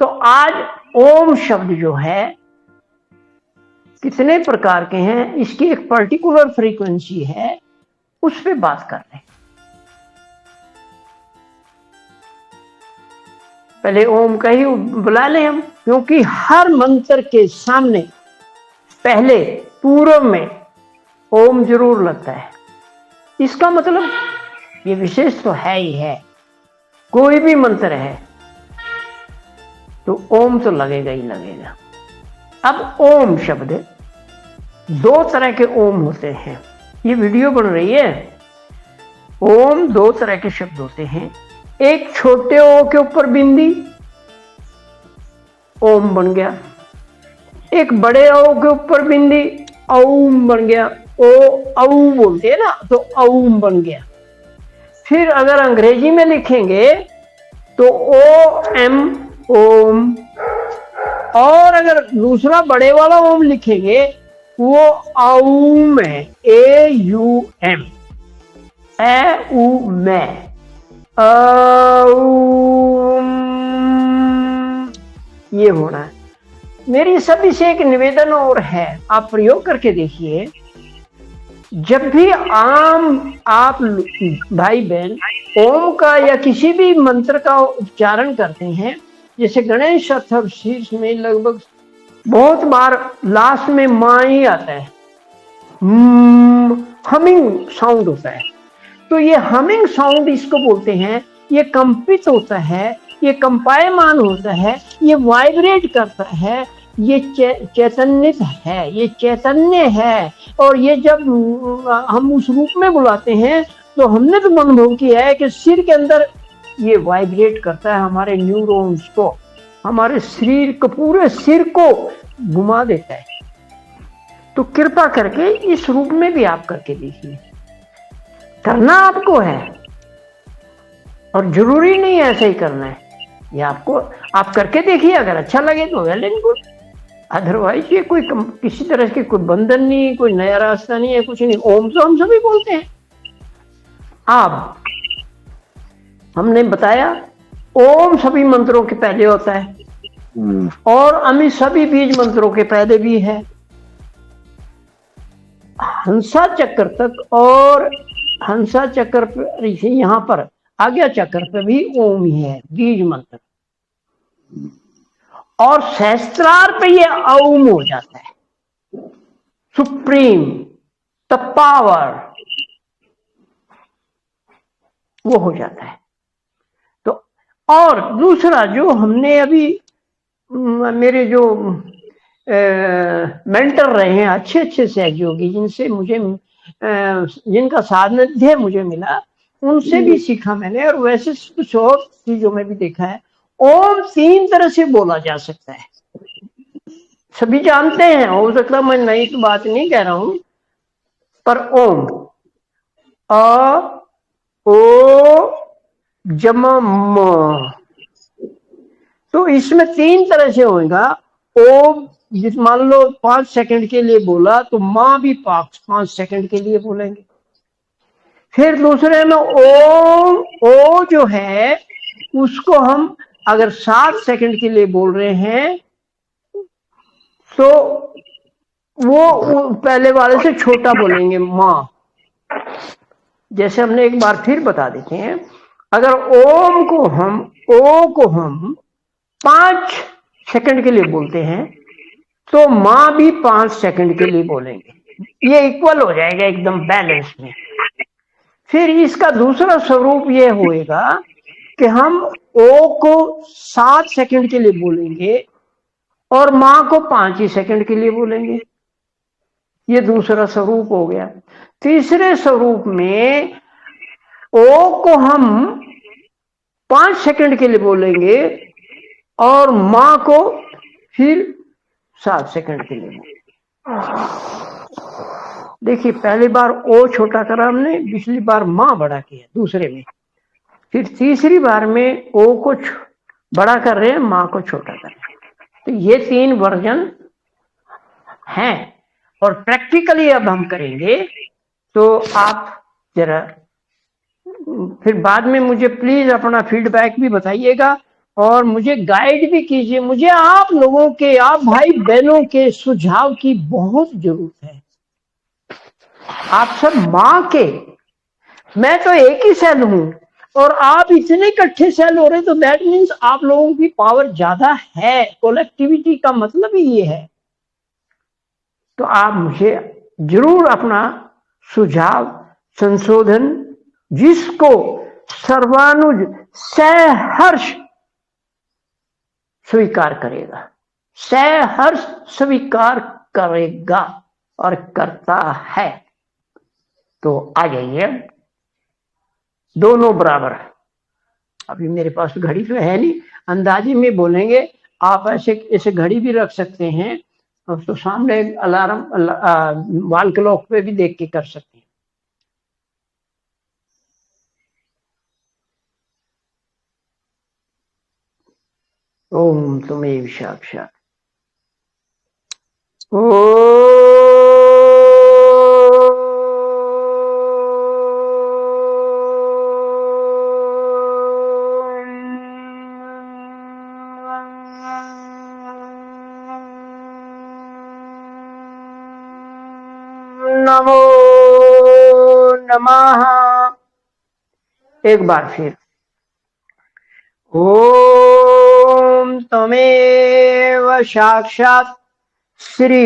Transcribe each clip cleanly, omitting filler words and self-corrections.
तो आज ओम शब्द जो है कितने प्रकार के हैं, इसकी एक पर्टिकुलर फ्रीक्वेंसी है, उस पे बात कर रहे हैं। पहले ओम का ही बुला लें हम, क्योंकि हर मंत्र के सामने पहले पूर्व में ओम जरूर लगता है। इसका मतलब ये विशेष तो है ही है, कोई भी मंत्र है तो ओम तो लगेगा ही लगेगा। अब ओम शब्द, दो तरह के ओम होते हैं। ये वीडियो बन रही है। ओम दो तरह के शब्द होते हैं। एक छोटे ओ के ऊपर बिंदी, ओम बन गया। एक बड़े ओ के ऊपर बिंदी, औम बन गया। ओ औ बोलते हैं ना, तो औम बन गया। फिर अगर अंग्रेजी में लिखेंगे तो ओ एम, ओम। और अगर दूसरा बड़े वाला ओम लिखेंगे वो औम है, ए यू एम, ए उ मैं, ये होना है। मेरी सभी से एक निवेदन और है, आप प्रयोग करके देखिए। जब भी आप भाई बहन ओम का या किसी भी मंत्र का उच्चारण करते हैं, जैसे गणेश शीर्ष में लगभग बहुत बार लास्ट में मां ही आता है, हमिंग साउंड होता है। तो ये हमिंग साउंड इसको बोलते हैं। ये कंपित होता है, ये कंपायमान होता है, ये वाइब्रेट करता है, ये चैतन्यित है, ये चैतन्य है। और ये जब हम उस रूप में बुलाते हैं तो हमने तो अनुभव किया है कि सिर के अंदर ये वाइब्रेट करता है, हमारे न्यूरॉन्स को, हमारे शरीर को, पूरे सिर को घुमा देता है। तो कृपा करके इस रूप में भी आप करके देखिए। करना आपको है और जरूरी नहीं है ऐसे ही करना है, ये आपको, आप करके देखिए। अगर अच्छा लगे तो वेल एंड गुड, अदरवाइज ये कोई किसी तरह की कोई बंधन नहीं, कोई नया रास्ता नहीं है, कुछ नहीं। ओम तो हम सभी बोलते हैं। अब हमने बताया ओम सभी मंत्रों के पहले होता है और अमी सभी बीज मंत्रों के पहले भी है। हंसा चक्र तक, और हंसा चक्र पर यहां पर आज्ञा चक्र पे भी ओम ही है, बीज मंत्र। और सहस्त्रार पे ये ओम हो जाता है, सुप्रीम, द पावर, वो हो जाता है। तो और दूसरा जो हमने अभी मेरे जो मेंटर रहे हैं, अच्छे अच्छे सहयोगी, जिनसे मुझे जिनका सानिध्य मुझे मिला, उनसे भी सीखा मैंने। और वैसे कुछ और चीजों में भी देखा है। ओम 3 तरह से बोला जा सकता है, सभी जानते हैं। हो सकता मैं नई तो बात नहीं कह रहा हूं, पर ओम अ ओ जमा म, तो इसमें 3 तरह से होगा। ओम जिस मान लो 5 सेकंड के लिए बोला तो मां भी 5 सेकंड के लिए बोलेंगे। फिर दूसरे में ओम, ओ जो है उसको हम अगर 7 सेकंड के लिए बोल रहे हैं तो वो पहले वाले से छोटा बोलेंगे, मां। जैसे हमने एक बार फिर बता देते हैं, अगर ओम को हम, ओ को हम 5 सेकंड के लिए बोलते हैं तो मां भी 5 सेकंड के लिए बोलेंगे। ये इक्वल हो जाएगा, एकदम बैलेंस में। फिर इसका दूसरा स्वरूप ये होएगा कि हम ओ को 7 सेकंड के लिए बोलेंगे और मां को 5 ही सेकंड के लिए बोलेंगे। ये दूसरा स्वरूप हो गया। तीसरे स्वरूप में ओ को हम 5 सेकंड के लिए बोलेंगे और मां को फिर 7 सेकंड के लिए। देखिए, पहली बार ओ छोटा करा हमने, पिछली बार मां बड़ा किया दूसरे में, फिर तीसरी बार में ओ को बड़ा कर रहे हैं, मां को छोटा कर रहे हैं। तो ये 3 वर्जन हैं और प्रैक्टिकली अब हम करेंगे। तो आप जरा फिर बाद में मुझे प्लीज अपना फीडबैक भी बताइएगा और मुझे गाइड भी कीजिए। मुझे आप लोगों के, आप भाई बहनों के सुझाव की बहुत जरूरत है। आप सब माँ के, मैं तो एक ही सेल हूं और आप इतने इकट्ठे सेल हो रहे, तो दैट मीन्स आप लोगों की पावर ज्यादा है। कलेक्टिविटी का मतलब ही ये है। तो आप मुझे जरूर अपना सुझाव, संशोधन, जिसको सर्वानुज सहर्ष स्वीकार करेगा, सहर्ष स्वीकार करेगा और करता है, तो आ जाइए। दोनों बराबर। अभी मेरे पास घड़ी तो है नहीं, अंदाजे में बोलेंगे। आप ऐसे घड़ी भी रख सकते हैं, तो सामने अलार्म वॉल क्लॉक पे भी देख के कर सकते हैं। ओम त्वमेव साक्षात्। नमो नमः। एक बार फिर, ओम त्वमेव साक्षात् श्री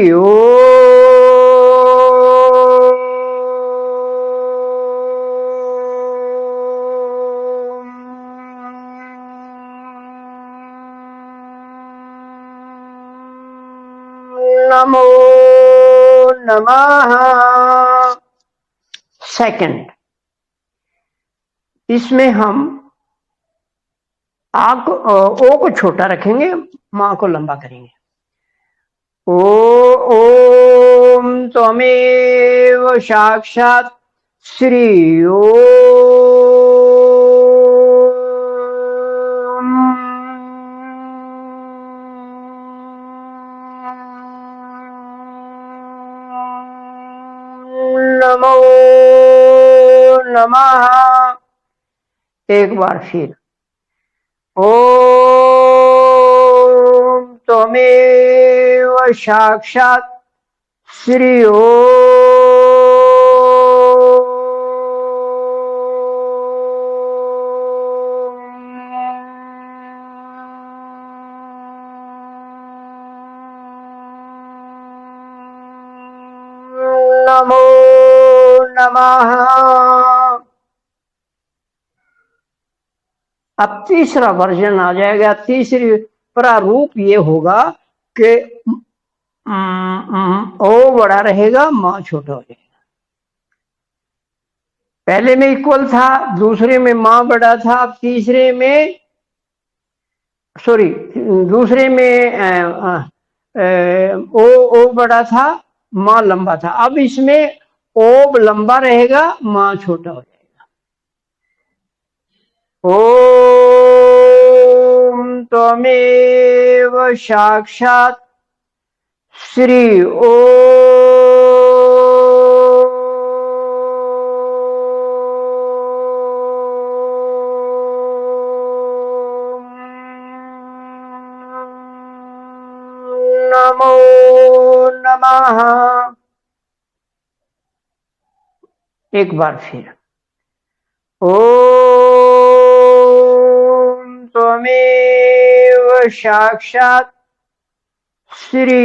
नमो नमः। सेकंड, इसमें हम ओ को छोटा रखेंगे, मां को लंबा करेंगे। ओम त्वमेव साक्षात् श्री नमो नमः। एक बार फिर, ओम त्वमेव साक्षात् श्री नमो नमः। अब तीसरा वर्जन आ जाएगा। तीसरी प्रारूप ये होगा कि ओ बड़ा रहेगा, मां छोटा हो जाएगा। पहले में इक्वल था, दूसरे में मां बड़ा था, तीसरे में सॉरी दूसरे में ओ बड़ा था, मां लंबा था। अब इसमें ओ लंबा रहेगा, मां छोटा हो जाएगा। ओम त्वमेव साक्षात् श्री नमो नमः। एक बार फिर, ओम त्वमेव साक्षात् श्री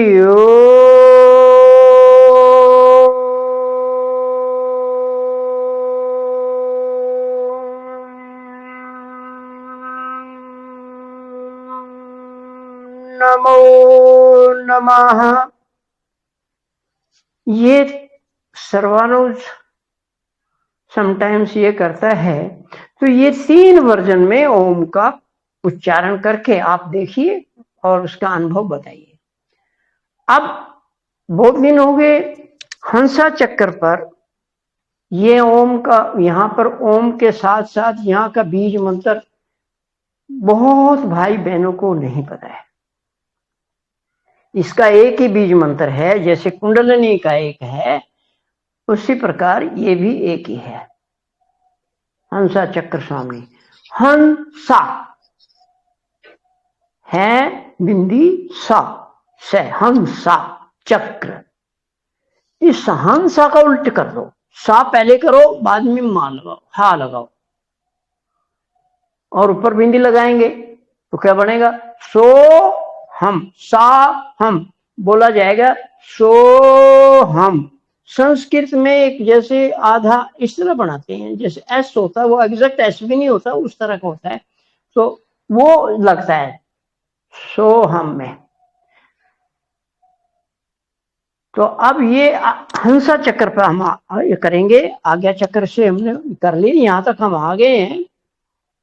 नमो नमः। ये सर्वानुज समटाइम्स ये करता है। तो ये 3 वर्जन में ओम का उच्चारण करके आप देखिए और उसका अनुभव बताइए। अब बहुत दिन हो गए हंसा चक्कर पर ये ओम का, यहां पर ओम के साथ साथ यहाँ का बीज मंत्र बहुत भाई बहनों को नहीं पता है। इसका एक ही बीज मंत्र है, जैसे कुंडलिनी का एक है, उसी प्रकार ये भी एक ही है। हंसा चक्र स्वामी, हंसा है बिंदी सा से हंसा चक्र। इस हंसा का उल्ट कर दो, सा पहले करो बाद में मा लगाओ, हा लगाओ और ऊपर बिंदी लगाएंगे तो क्या बनेगा? सो हम, सा हम बोला जाएगा सो हम। संस्कृत में एक जैसे आधा इस तरह बनाते हैं, जैसे एस होता है, वो एग्जैक्ट एस भी नहीं होता, उस तरह का होता है, तो वो लगता है सो हम में। तो अब ये हंसा चक्र पर हम ये करेंगे। आज्ञा चक्र से हमने कर ली, यहां तक हम आ गए हैं।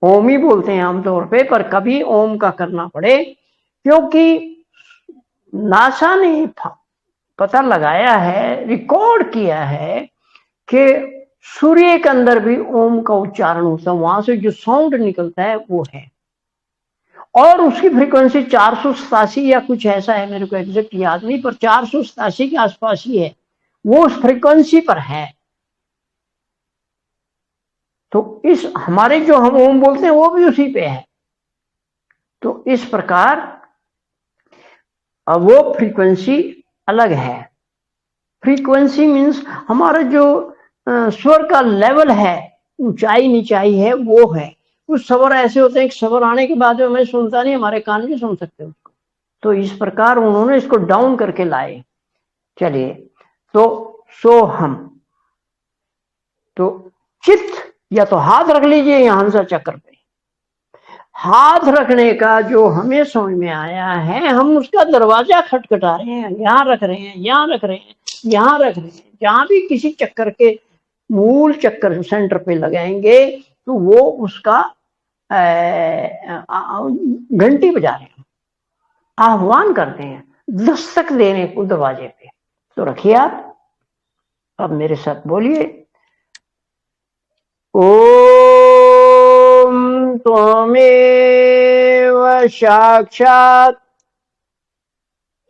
ओम ही बोलते हैं आमतौर पे, पर कभी ओम का करना पड़े, क्योंकि नासा ने पता लगाया है, रिकॉर्ड किया है कि सूर्य के अंदर भी ओम का उच्चारण होता है, वहां से जो साउंड निकलता है वो है, और उसकी फ्रीक्वेंसी 487 या कुछ ऐसा है, मेरे को एग्जैक्ट याद नहीं, पर 487 के आसपास ही है, वो उस फ्रीक्वेंसी पर है। तो इस हमारे जो हम ओम बोलते हैं वो भी उसी पे है। तो इस प्रकार वो फ्रीक्वेंसी अलग है। फ्रीक्वेंसी मीन्स हमारा जो स्वर का लेवल है, ऊंचाई नीचाई है, वो है। कुछ स्वर ऐसे होते हैं कि स्वर आने के बाद में मैं सुनता नहीं, हमारे कान भी सुन सकते उसको। तो इस प्रकार उन्होंने इसको डाउन करके लाए। चलिए, तो सो हम, तो चित्त या तो हाथ रख लीजिए यहाँ हंसा चक्र पे। हाथ रखने का जो हमें समझ में आया है, हम उसका दरवाजा खटखटा रहे हैं, यहाँ रख रहे हैं, यहाँ रख रहे हैं, यहाँ रख रहे हैं। जहां भी किसी चक्कर के मूल चक्कर सेंटर पे लगाएंगे तो वो उसका घंटी बजा रहे हैं, आह्वान करते हैं, दस्तक देने को दरवाजे पे। तो रखिए आप, अब मेरे साथ बोलिए, ओम त्वमेव साक्षात्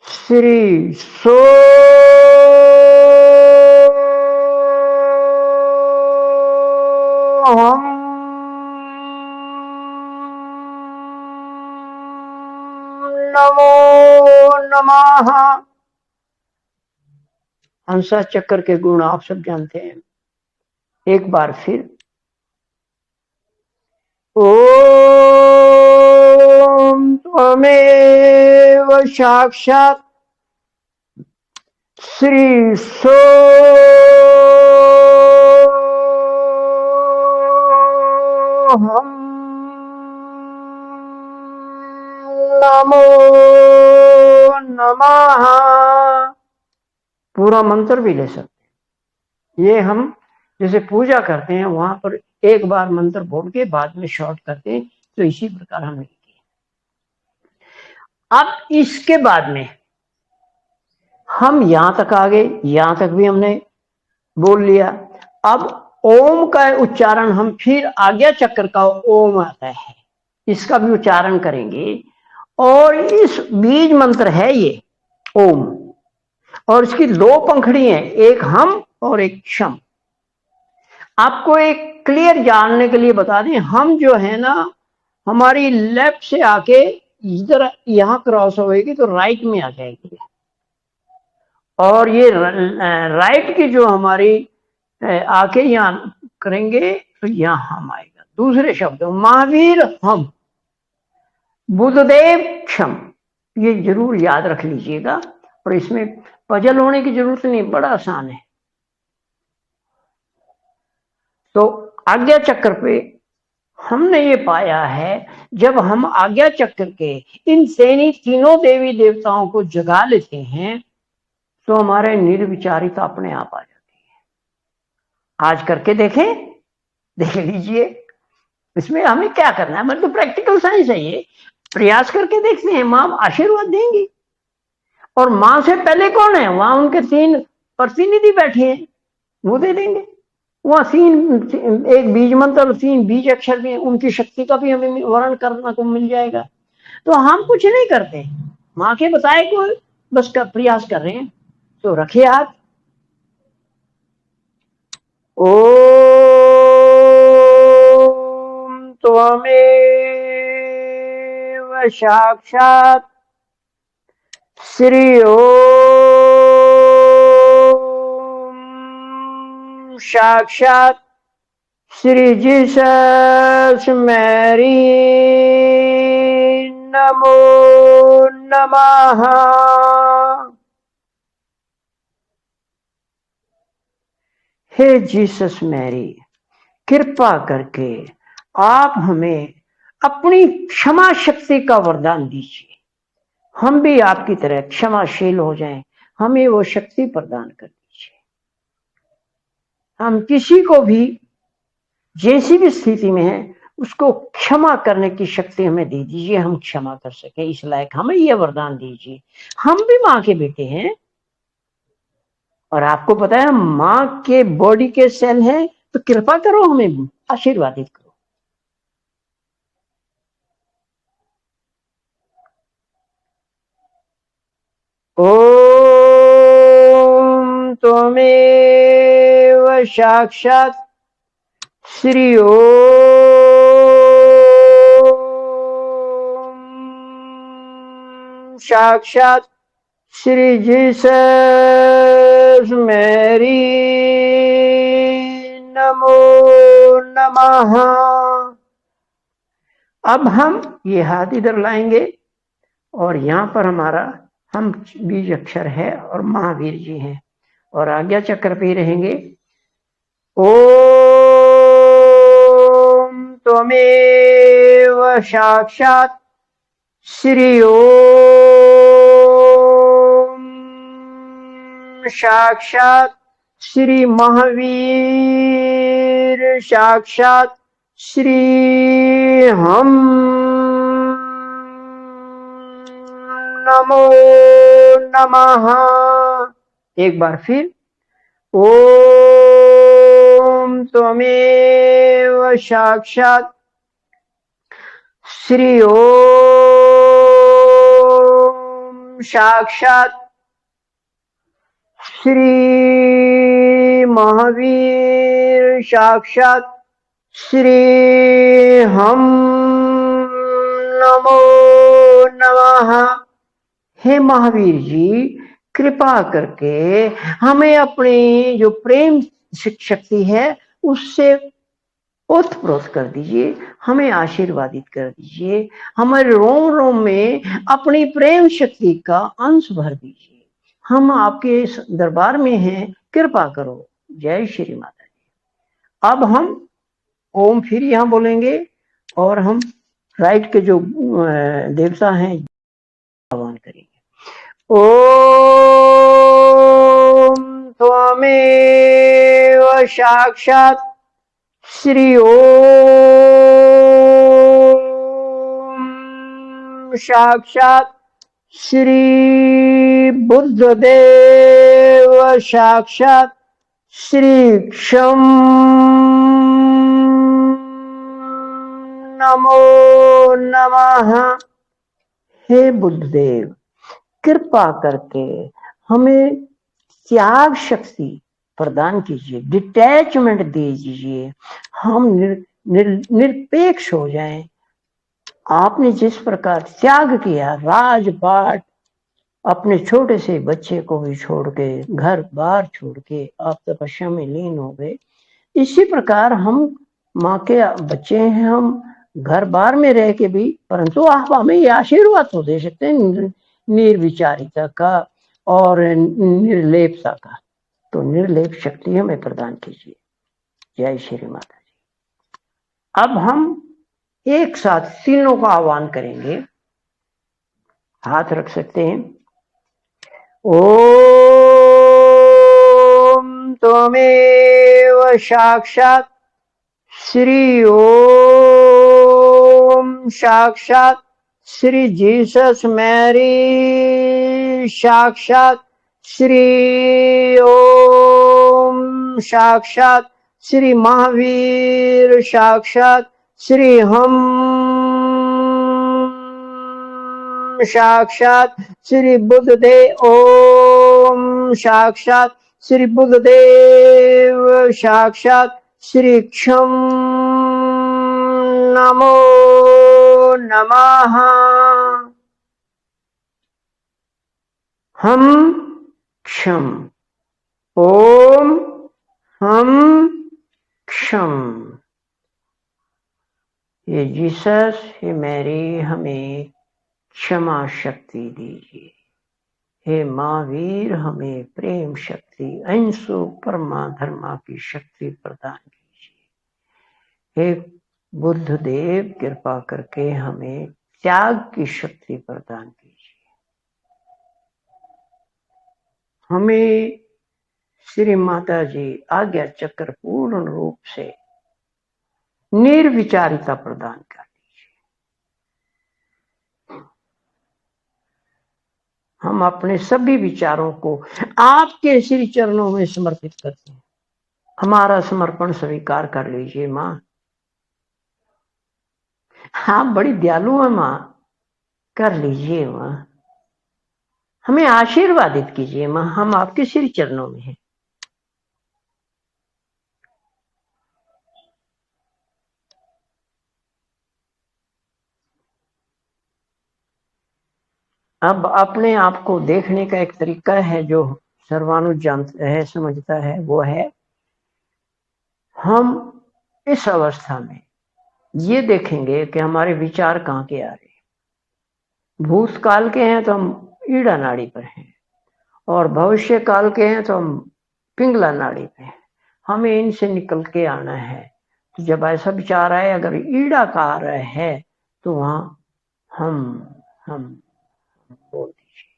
श्री सोहम। नमो नमः। हंसा चक्र के गुण आप सब जानते हैं। एक बार फिर, ओम त्वमेव साक्षात् श्री सोहम। नमो नमः। पूरा मंत्र भी ले सकते हैं। ये हम जैसे पूजा करते हैं वहां पर एक बार मंत्र बोल के बाद में शॉर्ट करते हैं, तो इसी प्रकार हमने किया। अब इसके बाद में हम यहां तक आ गए, यहां तक भी हमने बोल लिया। अब ओम का उच्चारण हम फिर आज्ञा चक्र का ओम आता है, इसका भी उच्चारण करेंगे। और इस बीज मंत्र है ये ओम, और इसकी दो पंखड़ी हैं, एक हम और एक शम। आपको एक क्लियर जानने के लिए बता दें, हम जो है ना, हमारी लेफ्ट से आके इधर यहां क्रॉस होगी तो राइट में आ जाएगी, और ये राइट की जो हमारी आके यहाँ करेंगे तो यहाँ हम आएगा। दूसरे शब्द, महावीर हम, बुद्धदेव क्षम। ये जरूर याद रख लीजिएगा, और इसमें पजल होने की जरूरत नहीं, बड़ा आसान है। तो आज्ञा चक्र पे हमने ये पाया है, जब हम आज्ञा चक्र के इन तीनों देवी देवताओं को जगा लेते हैं तो हमारे निर्विचारिता अपने आप आ जाती है। आज करके देखें, देख लीजिए, इसमें हमें क्या करना है, मतलब तो प्रैक्टिकल साइंस है ये। प्रयास करके देखते हैं, माँ आशीर्वाद देंगी। और माँ से पहले कौन है, वहां उनके 3 प्रतिनिधि बैठे हैं, वो दे देंगे। वहां 3 एक बीज मंत्र और 3 बीज अक्षर भी, उनकी शक्ति का भी हमें वर्णन करने को मिल जाएगा। तो हम कुछ नहीं करते, माँ के बताए को बस का प्रयास कर रहे हैं। तो रखिए हाथ। ओम त्वमेव साक्षात श्री ओम साक्षात श्री जीसस मैरी नमो नमः। हे जीसस मैरी, कृपा करके आप हमें अपनी क्षमा शक्ति का वरदान दीजिए। हम भी आपकी तरह क्षमाशील हो जाएं, हमें वो शक्ति प्रदान कर दीजिए। हम किसी को भी जैसी भी स्थिति में है उसको क्षमा करने की शक्ति हमें दे दीजिए, हम क्षमा कर सके इस लायक हमें यह वरदान दीजिए। हम भी माँ के बेटे हैं और आपको पता है माँ के बॉडी के सेल हैं, तो कृपा करो हमें आशीर्वादित करो। ओम त्वमेव साक्षात श्री ओम साक्षात श्री जीसस मैरी नमो नमः। अब हम ये हाथ इधर लाएंगे और यहाँ पर हमारा हम बीज अक्षर है और महावीर जी हैं और आज्ञा चक्र पे रहेंगे। ओम त्वमेव साक्षात श्री ओम साक्षात श्री महावीर साक्षात श्री हम नमो नमः। एक बार फिर ओम त्वमेव साक्षात श्री ओम साक्षात श्री महावीर साक्षात श्री हम नमो नमः। हे महावीर जी, कृपा करके हमें अपनी जो प्रेम शक्ति है उससे ओतप्रोत कर दीजिए, हमें आशीर्वादित कर दीजिए, हमारे रोम रोम में अपनी प्रेम शक्ति का अंश भर दीजिए। हम आपके दरबार में हैं, कृपा करो। जय श्री माता जी। अब हम ओम फिर यहाँ बोलेंगे और हम राइट के जो देवता हैं आह्वान करेंगे। ओम त्वमेव साक्षात श्री ओम साक्षात श्री बुद्धदेव साक्षात श्री क्षम नमो नमः। हे बुद्धदेव, कृपा करके हमें त्याग शक्ति प्रदान कीजिए, डिटैचमेंट दे दीजिए, हम निरपेक्ष हो जाएं। आपने जिस प्रकार त्याग किया, राजपाट अपने छोटे से बच्चे को भी छोड़ के, घर बार छोड़ के आप तपस्या में लीन हो गए, इसी प्रकार हम माँ के बच्चे हैं, हम घर बार में रह के भी, परंतु आप हमें ये आशीर्वाद तो दे सकते हैं निर्विचारिता का और निर्लेपता का, तो निर्लेप शक्ति हमें प्रदान कीजिए। जय श्री माता जी। अब हम एक साथ तीनों का आह्वान करेंगे, हाथ रख सकते हैं। ओम त्वमेव साक्षात श्री ओम साक्षात श्री जीसस मैरी साक्षात श्री ओम साक्षात श्री महावीर साक्षात श्री हम साक्षात श्री बुद्धदेव ओम साक्षात श्री बुद्धदेव साक्षात श्री क्षम नमो नमः। हम क्षम। ओम हम क्षम। ये जीसस, हे मैरी, हमें क्षमा शक्ति दीजिए। हे महावीर, हमें प्रेम शक्ति, अहिंसो परमा धर्मा की शक्ति प्रदान कीजिए। हे बुद्ध देव, कृपा करके हमें त्याग की शक्ति प्रदान कीजिए। हमें श्री माता जी आज्ञा चक्र पूर्ण रूप से निर्विचारिता प्रदान कर दीजिए। हम अपने सभी विचारों को आपके श्री चरणों में समर्पित करते हैं। हमारा समर्पण स्वीकार कर लीजिए माँ। आप बड़ी दयालु है माँ, कर लीजिए माँ। हमें आशीर्वादित कीजिए माँ, हम आपके श्री चरणों में हैं। अब अपने आप को देखने का एक तरीका है जो सर्वानु जानता है, समझता है, वो है हम इस अवस्था में ये देखेंगे कि हमारे विचार कहाँ के आ रहे हैं। भूतकाल के हैं तो हम ईड़ा नाड़ी पर हैं, और भविष्य काल के हैं तो हम पिंगला नाड़ी पे हैं। हमें इनसे निकल के आना है। तो जब ऐसा विचार आए, अगर ईड़ा का आ रहा है तो वहां हम बोल दीजिए।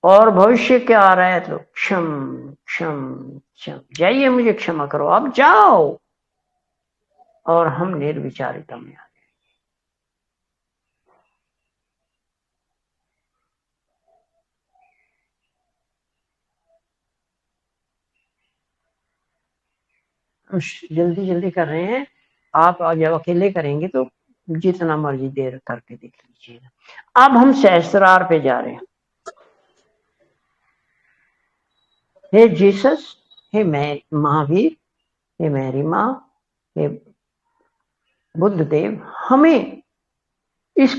और भविष्य क्या आ रहा है तो क्षम क्षम क्षम, जाइए मुझे क्षमा करो, अब जाओ। और हम निर्विचारिता में आ गए। जल्दी जल्दी कर रहे हैं आप, जब अकेले करेंगे तो जितना मर्जी देर करके देख लीजिएगा। अब हम सहस्त्रार पे जा रहे हैं। हे जीसस, हे मैं महावीर, हे मैरी माँ, हे बुद्ध देव, हमें इस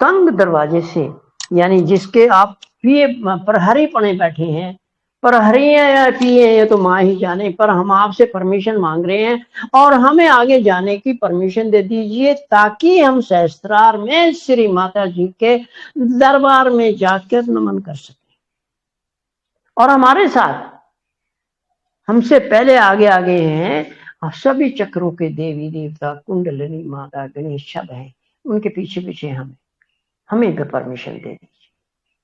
तंग दरवाजे से, यानी जिसके आप पिए प्रहरी पड़े बैठे हैं, प्रहरी है या पिए ये तो माँ ही जाने, पर हम आपसे परमिशन मांग रहे हैं और हमें आगे जाने की परमिशन दे दीजिए, ताकि हम सहस्त्रार में श्री माता जी के दरबार में जाकर नमन कर सकें। और हमारे साथ हमसे पहले आगे आगे हैं सभी चक्रों के देवी देवता, कुंडलिनी माता, गणेश सब है, उनके पीछे पीछे हमें भी परमिशन दे दीजिए।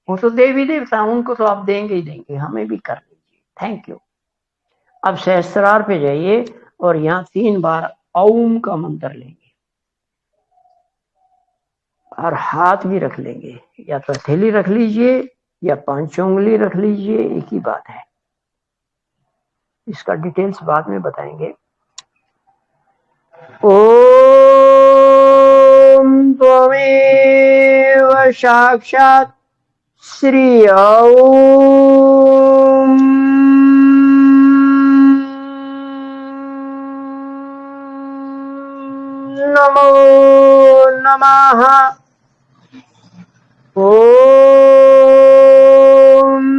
वो तो देवी देवता, उनको तो आप देंगे ही देंगे, हमें भी कर दीजिए। Thank you. अब सहस्त्रार पे जाइए और यहाँ 3 बार ओम का मंत्र लेंगे और हाथ भी रख लेंगे, या तो हथेली रख लीजिए या 5 उंगली रख लीजिए, एक ही बात है। इसका डिटेल्स बाद में बताएंगे। ओम त्वमेव साक्षात् श्री ओम नमो नमः। ओम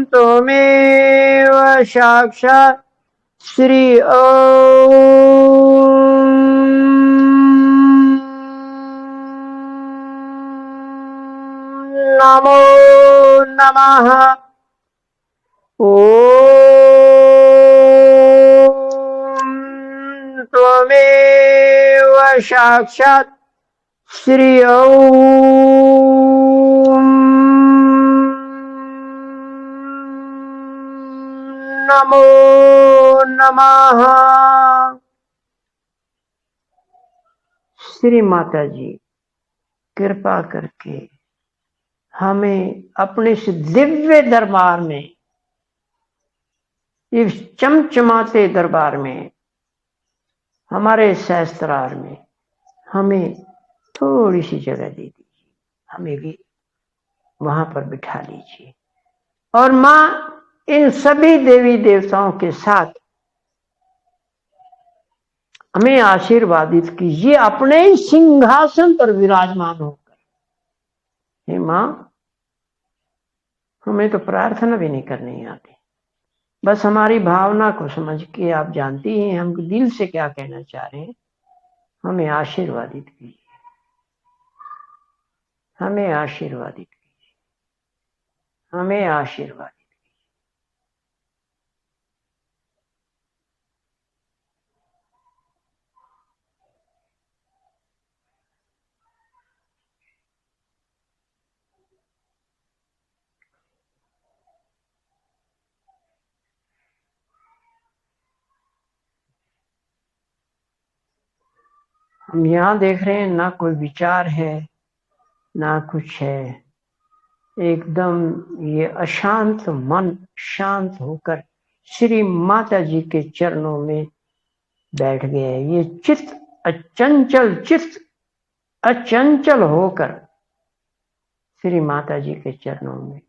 त्वमेव साक्षात् श्री ओम नमो नमः। ओम त्वमेव साक्षात् श्री ओम नमो नमः। श्री माता जी कृपा करके हमें अपने इस दिव्य दरबार में, इस चमचमाते दरबार में, हमारे सहस्त्रार में हमें थोड़ी सी जगह दे दीजिए। हमें भी वहां पर बिठा लीजिए। और माँ इन सभी देवी देवताओं के साथ हमें आशीर्वादित कीजिए अपने ही सिंहासन पर विराजमान होकर। हे मां, हमें तो प्रार्थना भी नहीं करनी आती, बस हमारी भावना को समझ के आप जानती हैं हम दिल से क्या कहना चाह रहे हैं। हमें आशीर्वादित कीजिए, हमें आशीर्वादित कीजिए, हमें आशीर्वादित। हम यहाँ देख रहे हैं ना कोई विचार है ना कुछ है, एकदम ये अशांत मन शांत होकर श्री माता जी के चरणों में बैठ गए। ये चित्त अचंचल होकर श्री माता जी के चरणों में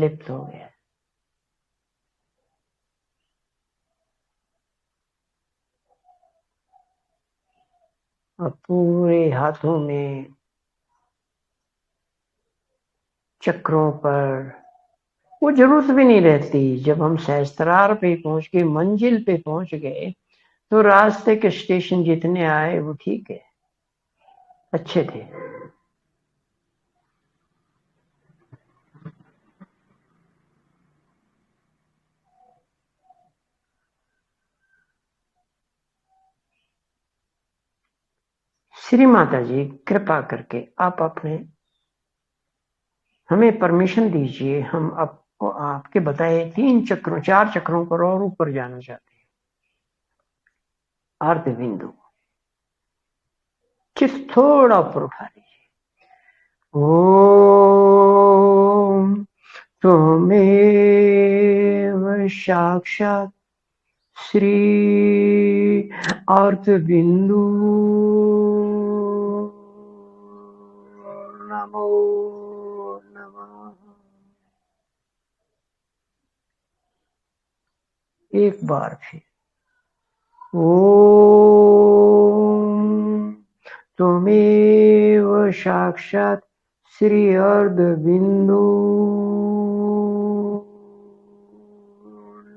लिप्त हो गया। और पूरे हाथों में चक्रों पर वो जरूरत भी नहीं रहती। जब हम सहस्त्रार पे पहुंच गए, मंजिल पे पहुंच गए, तो रास्ते के स्टेशन जितने आए वो ठीक है, अच्छे थे। श्री माता जी कृपा करके आप अपने हमें परमिशन दीजिए, हम आपको आपके बताए 4 चक्रों पर और ऊपर जाना चाहते हैं। अर्ध बिंदु किस थोड़ा ऊपर उठा लीजिए। ओम त्वमेव साक्षात् श्री अर्ध बिंदु नमो नमः। एक बार फिर ओम त्वमेव साक्षात् श्री अर्ध बिंदु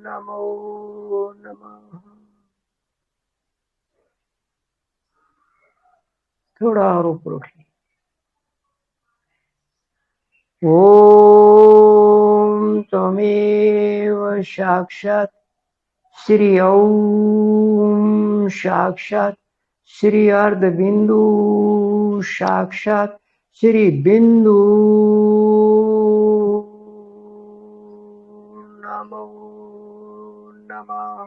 नमो नमः। थोड़ा और ऊपर उठिए। ओम त्वमेव साक्षात् श्री ओम साक्षात् श्री अर्ध बिंदु साक्षात् श्री बिंदु नमो नमः।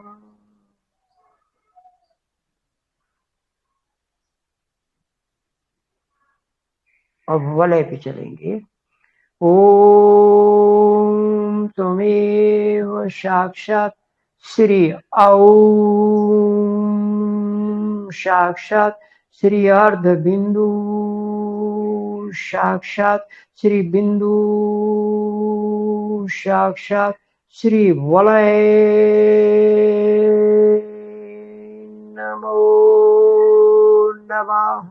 अब वलय पे चलेंगे। ओम त्वमेव साक्षात् श्री ओम साक्षात् श्री अर्ध बिंदु साक्षात् श्री बिंदु साक्षात् श्री वलय नमो नमः।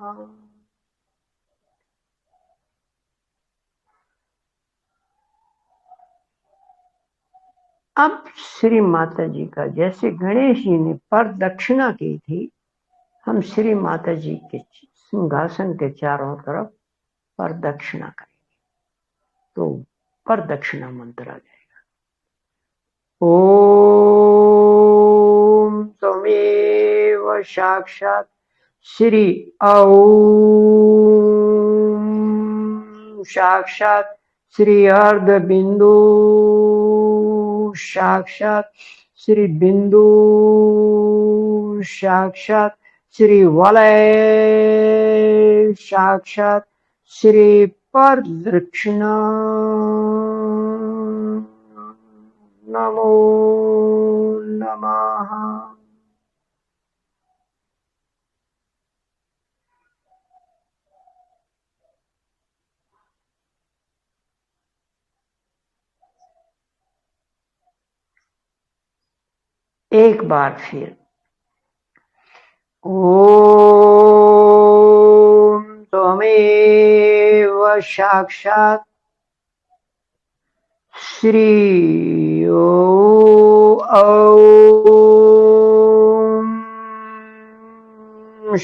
अब श्री माता जी का जैसे गणेश जी ने पर दक्षिणा की थी, हम श्री माता जी के सिंहासन के चारों तरफ पर दक्षिणा करेंगे, तो पर दक्षिणा मंत्र आ जाएगा। ओम त्वमेव साक्षात् श्री ओम साक्षात् श्री अर्ध बिंदु साक्षात् श्री बिंदु साक्षात् श्री वलय साक्षात् श्री पर दक्षिणा नमो नमः। एक बार फिर ओम त्वमेव साक्षात् श्री ओम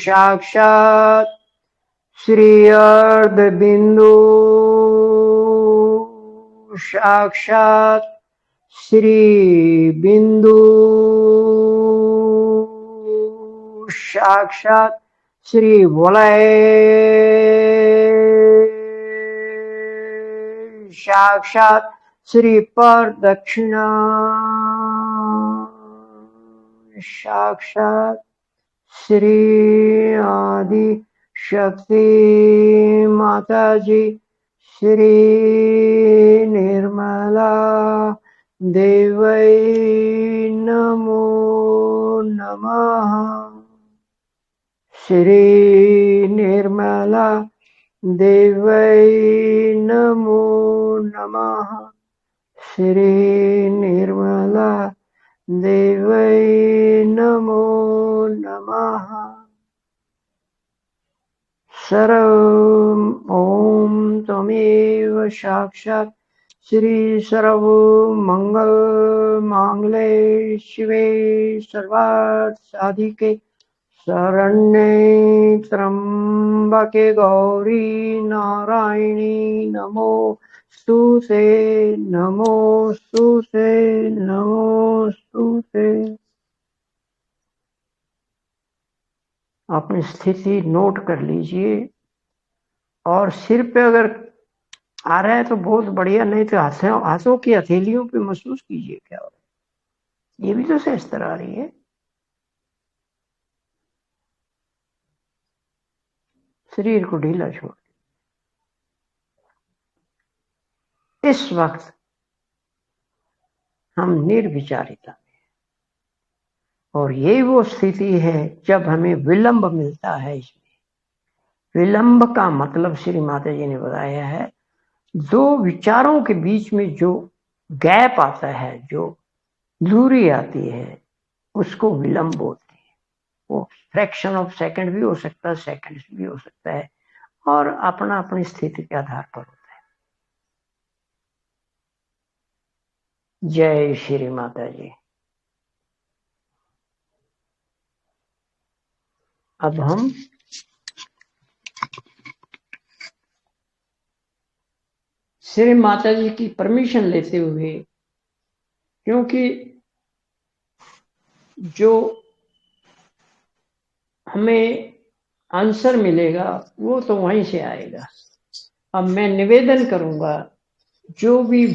साक्षात् श्री अर्धबिंदु साक्षात् श्री बिंदु साक्षात् श्री वलय साक्षात् श्री प्रदक्षिणा साक्षात् श्री आदि शक्ति माता जी श्री निर्मला देवै नमो नमः। श्री निर्मला देवै नमो नमः। श्री निर्मला देवै नमो नमः। सर्वं ओम त्वमेव साक्षात् श्री सर्व मंगल मांगल्ये शिवे सर्वार्थ साधिके शरण्ये त्र्यंबके गौरी नारायणी नमोस्तुते नमोस्तुते नमोस्तुते। अपनी स्थिति नोट कर लीजिए और सिर पे अगर आ रहा है तो बहुत बढ़िया, नहीं तो हाथों की हथेलियों पे महसूस कीजिए क्या हो रहा है। ये भी तो सहज तरह आ रही है। शरीर को ढीला छोड़ इस वक्त हम निर्विचारिता में, और यही वो स्थिति है जब हमें विलंब मिलता है। इसमें विलंब का मतलब श्री माता जी ने बताया है, दो विचारों के बीच में जो गैप आता है, जो दूरी आती है, उसको विलंब बोलते हैं। वो फ्रैक्शन ऑफ सेकंड भी हो सकता है, सेकंड्स भी हो सकता है, और अपना अपनी स्थिति के आधार पर होता है। जय श्री माता जी। अब हम श्री माता जी की परमिशन लेते हुए, क्योंकि जो हमें आंसर मिलेगा वो तो वहीं से आएगा। अब मैं निवेदन करूंगा, जो भी